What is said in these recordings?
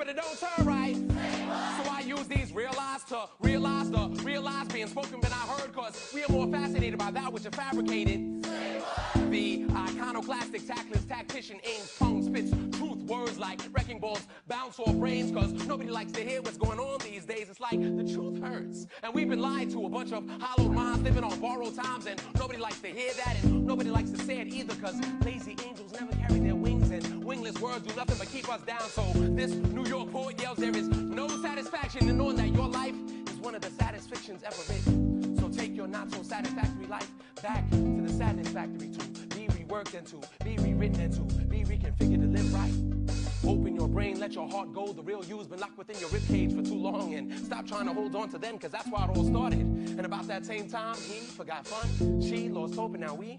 but it don't turn right. So I use these realize to realize the realize being spoken but not heard, cause we are more fascinated by that which are fabricated. The iconoclastic, tactless tactician aims, tongue spits truth, words like wrecking balls bounce off brains, cause nobody likes to hear what's going on these days. It's like the truth hurts, and we've been lied to, a bunch of hollowed minds living on borrowed times, and nobody likes to hear that, and nobody likes to say it either, cause lazy angels never carry their wings, and wingless words do nothing but keep us down. So this New York poet yells there is no satisfaction in knowing that your life is one of the saddest fictions ever written. So take your not so satisfactory life back to the sadness factory, to be reworked and to be rewritten and to be reconfigured to live right. Open your brain, let your heart go. The real you's been locked within your ribcage for too long, and stop trying to hold on to them, cause that's why it all started. And about that same time, he forgot fun, she lost hope, and now we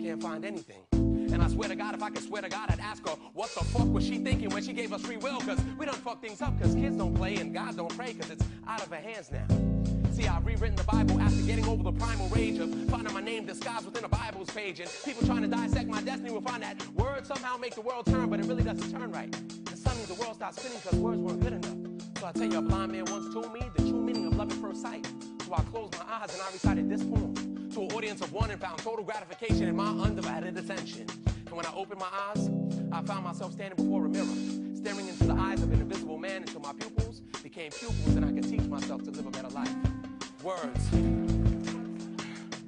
can't find anything. And I swear to God, if I could swear to God, I'd ask her, what the fuck was she thinking when she gave us free will? Cause we done fucked things up, cause kids don't play and God don't pray, cause it's out of her hands now. See, I've rewritten the Bible after getting over the primal rage of finding my name disguised within a Bible's page. And people trying to dissect my destiny will find that words somehow make the world turn, but it really doesn't turn right. And suddenly the world starts spinning because words weren't good enough. So I tell you, a blind man once told me the true meaning of love at first sight. So I closed my eyes and I recited this poem to an audience of one and found total gratification in my undivided attention. And when I opened my eyes, I found myself standing before a mirror, staring into the eyes of an invisible man until my pupils became pupils and I could teach myself to live a better life. Words.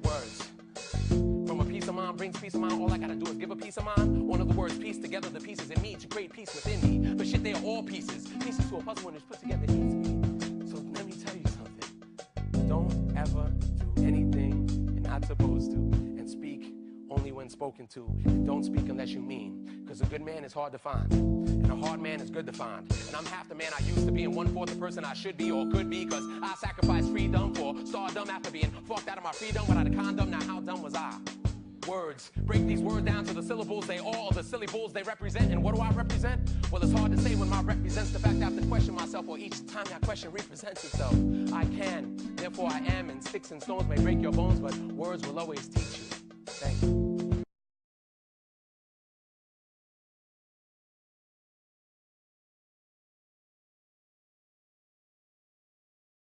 Words. From a piece of mind brings peace of mind. All I gotta do is give a piece of mind. One of the words piece together the pieces in me to create peace within me. But shit, they are all pieces. Pieces to a puzzle when it's put together needs me. So let me tell you something. Don't ever do anything you're not supposed to. And speak only when spoken to. And don't speak unless you mean. Because a good man is hard to find. And a hard man is good to find. And I'm half the man I used to be and 1/4 the person I should be or could be. Because I sacrificed freedom for stardom after being fucked out of my freedom without a condom. Now how dumb was I? Words. Break these words down to the syllables. They all the silly bulls they represent. And what do I represent? Well, it's hard to say when my represents the fact I have to question myself, or each time that question represents itself. I can, therefore I am, and sticks and stones may break your bones, but words will always teach you. Thank you.